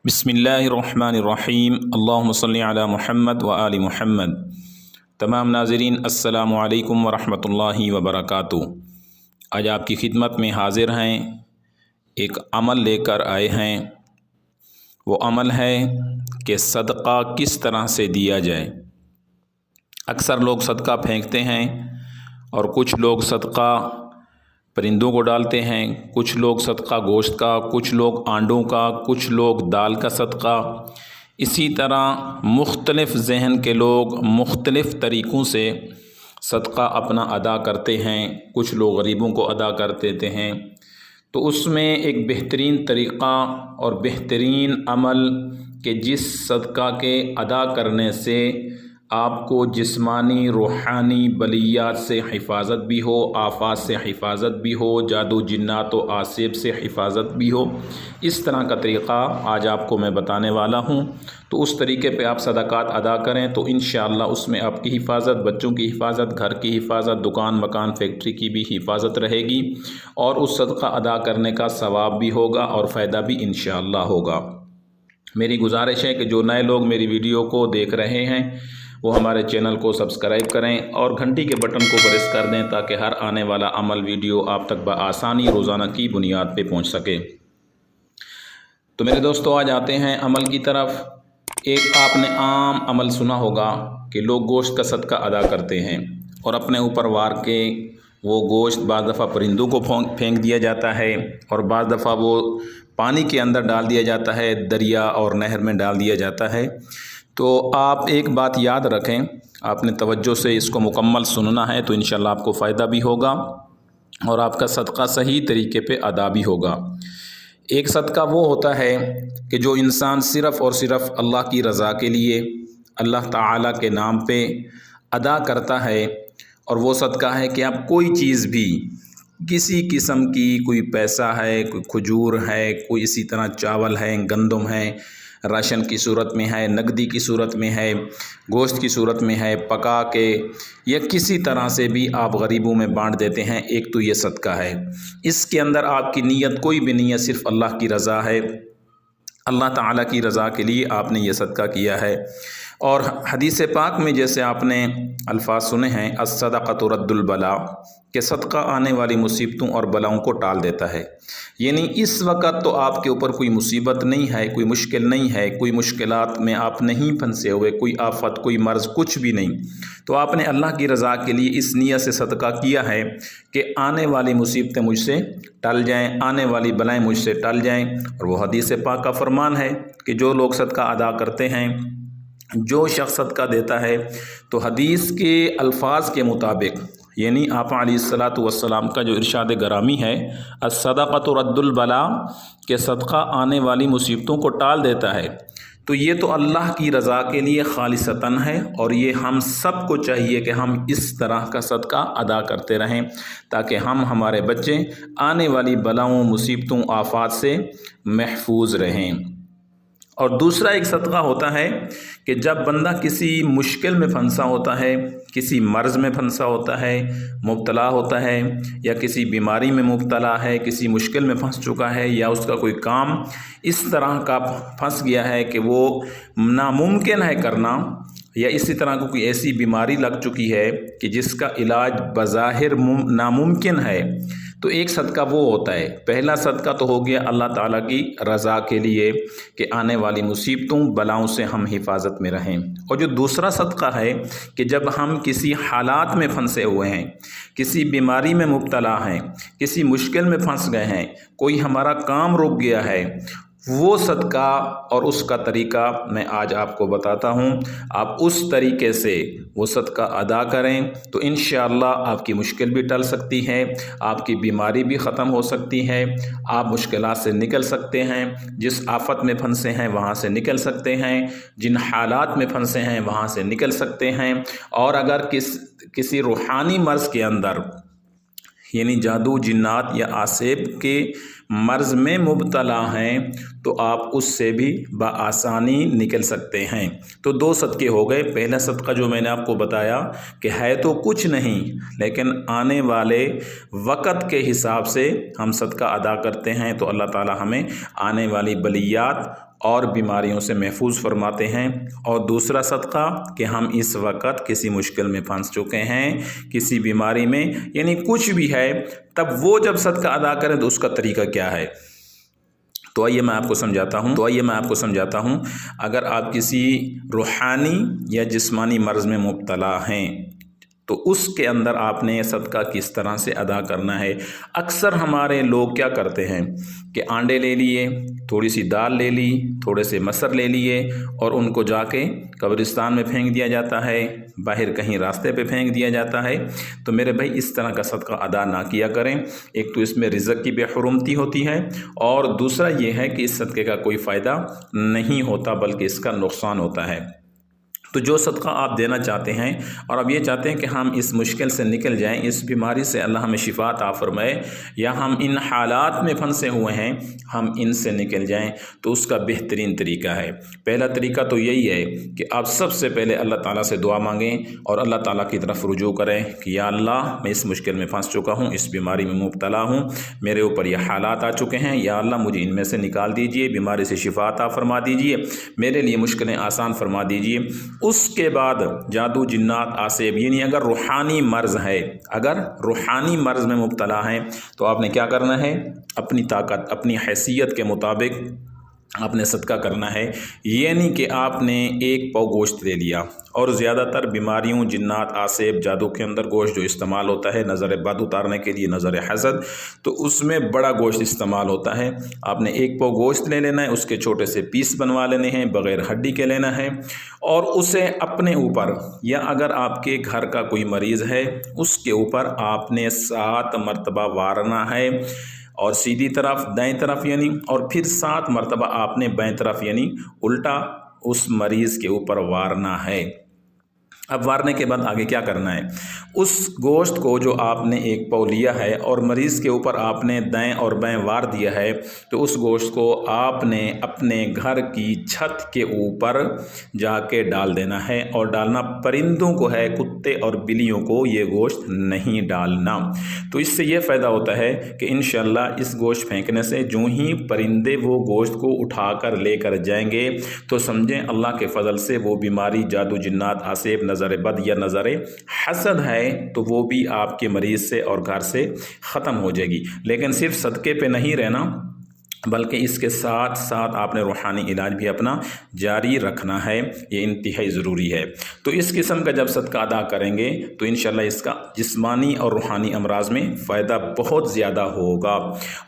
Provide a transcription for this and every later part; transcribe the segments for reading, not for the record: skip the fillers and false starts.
बिस्मिल्लाहिर्रहमानिर्रहीम अल्लाहुम्मा सल्लि अला मुहम्मद व आलि मुहम्मद। तमाम नाज़रीन अस्सलामु अलैकुम व रहमतुल्लाहि व बरकातुहू। आज आपकी खिदमत में हाज़िर हैं, एक अमल लेकर आए हैं। वो अमल है कि सदका किस तरह से दिया जाए। अक्सर लोग सदका फेंकते हैं और कुछ लोग सदका परिंदों को डालते हैं, कुछ लोग सदका गोश्त का, कुछ लोग आंडों का, कुछ लोग दाल का सदका। इसी तरह मुख्तलिफ़ ज़हन के लोग मुख्तलिफ़ तरीक़ों से सदका अपना अदा करते हैं। कुछ लोग गरीबों को अदा कर देते हैं। तो उसमें एक बेहतरीन तरीक़ा और बेहतरीन अमल कि जिस सदका के अदा करने से आपको जिस्मानी रूहानी बलियात से हिफाजत भी हो, आफात से हिफाजत भी हो, जादू जिन्नात व आसिब से हिफाजत भी हो, इस तरह का तरीक़ा आज आपको मैं बताने वाला हूँ। तो उस तरीके पे आप सदक़ात अदा करें तो इंशाअल्लाह उसमें आपकी हिफाजत, बच्चों की हिफाजत, घर की हिफाजत, दुकान मकान फैक्ट्री की भी हिफाजत रहेगी और उस सदका अदा करने का सवाब भी होगा और फ़ायदा भी इंशाअल्लाह होगा। मेरी गुजारिश है कि जो नए लोग मेरी वीडियो को देख रहे हैं वो हमारे चैनल को सब्सक्राइब करें और घंटी के बटन को प्रेस कर दें ताकि हर आने वाला अमल वीडियो आप तक बआसानी रोज़ाना की बुनियाद पे पहुंच सके। तो मेरे दोस्तों आज आते हैं अमल की तरफ। एक आपने आम अमल सुना होगा कि लोग गोश्त का सदका अदा करते हैं और अपने ऊपर वार के वो गोश्त बाज़ दफ़ा परिंदों को फेंक दिया जाता है और बाज़ दफ़ा वो पानी के अंदर डाल दिया जाता है, दरिया और नहर में डाल दिया जाता है। तो आप एक बात याद रखें, आपने तवज्जो से इसको मुकम्मल सुनना है तो इंशाअल्लाह आपको फ़ायदा भी होगा और आपका सदका सही तरीके पे अदा भी होगा। एक सदका वो होता है कि जो इंसान सिर्फ़ और सिर्फ़ अल्लाह की रज़ा के लिए अल्लाह ताला के नाम पे अदा करता है। और वो सदका है कि आप कोई चीज़ भी किसी किस्म की, कोई पैसा है, कोई खजूर है, कोई इसी तरह चावल है, गंदम है, राशन की सूरत में है, नकदी की सूरत में है, गोश्त की सूरत में है, पका के या किसी तरह से भी आप गरीबों में बांट देते हैं, एक तो ये सदका है। इसके अंदर आपकी नीयत कोई भी नहीं है, सिर्फ़ अल्लाह की रज़ा है, अल्लाह ताला की रज़ा के लिए आपने ये सदका किया है। और हदीस पाक में जैसे आपने अल्फाज सुने हैं, अस्सदक़तु रद्दुल बला, कि सदका आने वाली मुसीबतों और बलाओं को टाल देता है। यानी इस वक्त तो आपके ऊपर कोई मुसीबत नहीं है, कोई मुश्किल नहीं है, कोई मुश्किलात में आप नहीं फंसे हुए, कोई आफत, कोई मर्ज़, कुछ भी नहीं। तो आपने अल्लाह की रज़ा के लिए इस नियत से सदका किया है कि आने वाली मुसीबतें मुझसे टल जाएँ, आने वाली बलाएँ मुझसे टल जाएँ। और वो हदीस पाक का फरमान है कि जो लोग सदका अदा करते हैं, जो शख्स सदका देता है, तो हदीस के अल्फाज के मुताबिक यानी आप अलैहिस्सलातु वस्सलाम का जो इरशाद गरामी है, अस्सदक़तु रद्दुल बला, के सदका आने वाली मुसीबतों को टाल देता है। तो ये तो अल्लाह की रज़ा के लिए खालिसतन है और ये हम सब को चाहिए कि हम इस तरह का सदका अदा करते रहें ताकि हम, हमारे बच्चे आने वाली बलाओं, मुसीबतों, आफात से महफूज रहें। और दूसरा एक सदका होता है कि जब बंदा किसी मुश्किल में फंसा होता है, किसी मर्ज़ में फंसा होता है, मुब्तला होता है, या किसी बीमारी में मुब्तला है, किसी मुश्किल में फंस चुका है, या उसका कोई काम इस तरह का फंस गया है कि वो नामुमकिन है करना, या इसी तरह को कोई ऐसी बीमारी लग चुकी है कि जिसका इलाज बज़ाहिर नामुमकिन है, तो एक सदका वो होता है। पहला सदका तो हो गया अल्लाह ताला की रज़ा के लिए कि आने वाली मुसीबतों, बलाओं से हम हिफाजत में रहें। और जो दूसरा सदका है कि जब हम किसी हालात में फंसे हुए हैं, किसी बीमारी में मुब्तला हैं, किसी मुश्किल में फंस गए हैं, कोई हमारा काम रुक गया है, वो सदका और उसका तरीक़ा मैं आज आपको बताता हूँ। आप उस तरीके से वो सदका अदा करें तो इंशाअल्लाह आपकी मुश्किल भी टल सकती है, आपकी बीमारी भी ख़त्म हो सकती है, आप मुश्किलात से निकल सकते हैं, जिस आफत में फंसे हैं वहाँ से निकल सकते हैं, जिन हालात में फंसे हैं वहाँ से निकल सकते हैं। और अगर किसी रूहानी मर्ज़ के अंदर यानी जादू जिन्नात या आसेब के मर्ज़ में मुब्तला हैं तो आप उससे भी बआसानी निकल सकते हैं। तो दो सदक़े हो गए। पहला सदका जो मैंने आपको बताया कि है तो कुछ नहीं, लेकिन आने वाले वक़्त के हिसाब से हम सदका अदा करते हैं तो अल्लाह ताला हमें आने वाली बलियात और बीमारियों से महफूज फरमाते हैं। और दूसरा सदका कि हम इस वक्त किसी मुश्किल में फंस चुके हैं, किसी बीमारी में, यानी कुछ भी है, तब वो जब सदका अदा करें तो उसका तरीका क्या है। तो आइए मैं आपको समझाता हूँ। अगर आप किसी रूहानी या जिस्मानी मर्ज़ में मुब्तला हैं तो उसके अंदर आपने सदका किस तरह से अदा करना है। अक्सर हमारे लोग क्या करते हैं कि आंडे ले लिए, थोड़ी सी दाल ले ली, थोड़े से मसर ले लिए और उनको जाके कब्रिस्तान में फेंक दिया जाता है, बाहर कहीं रास्ते पे फेंक दिया जाता है। तो मेरे भाई इस तरह का सदका अदा ना किया करें। एक तो इसमें रिज़्क़ की बेहुरमती होती है और दूसरा ये है कि इस सदक़े का कोई फ़ायदा नहीं होता बल्कि इसका नुकसान होता है। तो जो सदका आप देना चाहते हैं और अब ये चाहते हैं कि हम इस मुश्किल से निकल जाएं, इस बीमारी से अल्लाह हमें शिफा अता फरमाए, या हम इन हालात में फंसे हुए हैं हम इनसे निकल जाएं, तो उसका बेहतरीन तरीका है। पहला तरीका तो यही है कि आप सबसे पहले अल्लाह ताला से दुआ मांगें और अल्लाह ताला की तरफ रुजू करें कि या अल्लाह मैं इस मुश्किल में फंस चुका हूँ, इस बीमारी में मुब्तला हूँ, मेरे ऊपर ये हालात आ चुके हैं, या अल्लाह मुझे इनमें से निकाल दीजिए, बीमारी से शिफा अता फरमा दीजिए, मेरे लिए मुश्किलें आसान फरमा दीजिए। उसके बाद जादू जिन्नात आसेब, यानी अगर रूहानी मर्ज़ है, अगर रूहानी मर्ज़ में मुब्तला हैं तो आपने क्या करना है, अपनी ताकत अपनी हैसियत के मुताबिक आपने सदका करना है। यानी कि आपने एक पाव गोश्त ले लिया, और ज़्यादातर बीमारियों जिन्नात आसेब जादू के अंदर गोश्त जो इस्तेमाल होता है नज़र बद उतारने के लिए, नज़र हसद, तो उसमें बड़ा गोश्त इस्तेमाल होता है। आपने एक पाव गोश्त ले लेना है, उसके छोटे से पीस बनवा लेने हैं, बग़ैर हड्डी के लेना है, और उसे अपने ऊपर या अगर आपके घर का कोई मरीज़ है उसके ऊपर आपने 7 मरतबा वारना है, और सीधी तरफ दाएं तरफ यानी, और फिर 7 मरतबा आपने बाएं तरफ यानी उल्टा उस मरीज़ के ऊपर वारना है। अब वारने के बाद आगे क्या करना है, उस गोश्त को जो आपने एक पाव लिया है और मरीज़ के ऊपर आपने दाएं और बाएं वार दिया है, तो उस गोश्त को आपने अपने घर की छत के ऊपर जाके डाल देना है, और डालना परिंदों को है, कुत्ते और बिल्लियों को ये गोश्त नहीं डालना। तो इससे ये फ़ायदा होता है कि इंशाअल्लाह इस गोश्त फेंकने से जो ही परिंदे वो गोश्त को उठाकर लेकर जाएंगे तो समझें अल्लाह के फ़ज़ल से वो बीमारी जादू जिन्नात आसेब नज़र बद या नज़र हसद है तो वो भी आपके मरीज़ से और घर से ख़त्म हो जाएगी। लेकिन सिर्फ सदक़े पे नहीं रहना बल्कि इसके साथ साथ आपने रूहानी इलाज भी अपना जारी रखना है, ये इंतहाई ज़रूरी है। तो इस किस्म का जब सदका अदा करेंगे तो इंशाल्लाह इसका जिस्मानी और रूहानी अमराज में फ़ायदा बहुत ज़्यादा होगा।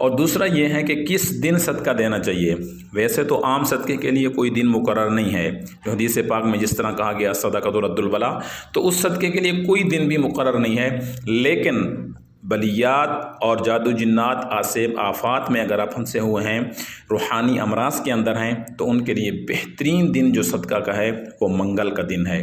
और दूसरा ये है कि किस दिन सदका देना चाहिए। वैसे तो आम सदक़े के लिए कोई दिन मुकर्रर नहीं है, जो हदीस पाक में जिस तरह कहा गया सदक़तु रद्दुल बला, तो उस सदक़े के लिए कोई दिन भी मुकर्रर नहीं है। लेकिन बलियात और जादू जिन्नात आसेब आफात में अगर आप फंसे हुए हैं, रूहानी अमराज के अंदर हैं, तो उनके लिए बेहतरीन दिन जो सदका का है वो मंगल का दिन है।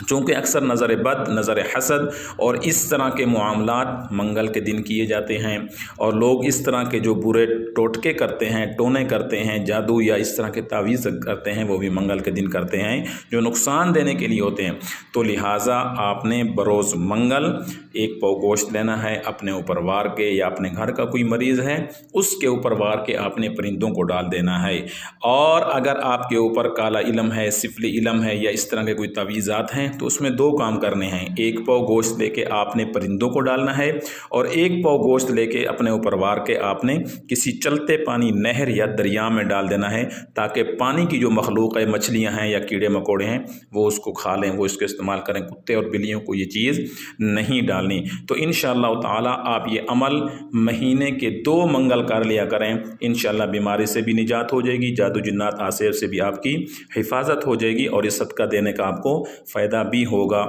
चूँकि अक्सर नज़र बद, नज़र हसद और इस तरह के मामलात मंगल के दिन किए जाते हैं, और लोग इस तरह के जो बुरे टोटके करते हैं, टोने करते हैं, जादू या इस तरह के तावीज़ करते हैं, वो भी मंगल के दिन करते हैं जो नुकसान देने के लिए होते हैं। तो लिहाजा आपने बरोज़ मंगल एक पाव गोश्त लेना है, अपने ऊपर वार के, या अपने घर का कोई मरीज़ है उसके ऊपर वार के आपने परिंदों को डाल देना है। और अगर आपके ऊपर काला इलम है, सिफली इलम है, या इस तरह के कोई तावीज़ात हैं, तो उसमें 2 काम करने हैं। एक पाव गोश्त लेके आपने परिंदों को डालना है, और एक पाव गोश्त लेके अपने ऊपर वार के आपने किसी चलते पानी नहर या दरिया में डाल देना है, ताकि पानी की जो मखलूक है, मछलियां हैं या कीड़े मकोड़े हैं, वो उसको खा लें, वो इसको इस्तेमाल करें। कुत्ते और बिल्लियों को ये चीज़ नहीं डालनी। तो इंशाअल्लाह ताला आप ये अमल महीने के 2 मंगल कर लिया करें, इंशाअल्लाह बीमारी से भी निजात हो जाएगी, जादू जिन्नात आसेब से भी आपकी हिफाजत हो जाएगी, और इस सदका देने का आपको फ़ायदा भी होगा।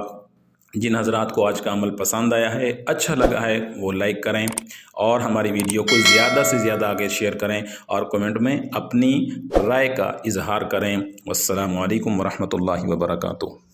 जिन हज़रात को आज का अमल पसंद आया है, अच्छा लगा है, वो लाइक करें और हमारी वीडियो को ज़्यादा से ज़्यादा आगे शेयर करें, और कमेंट में अपनी राय का इजहार करें। वस्सलामु अलैकुम वरहमतुल्लाहि वबरकातुहू।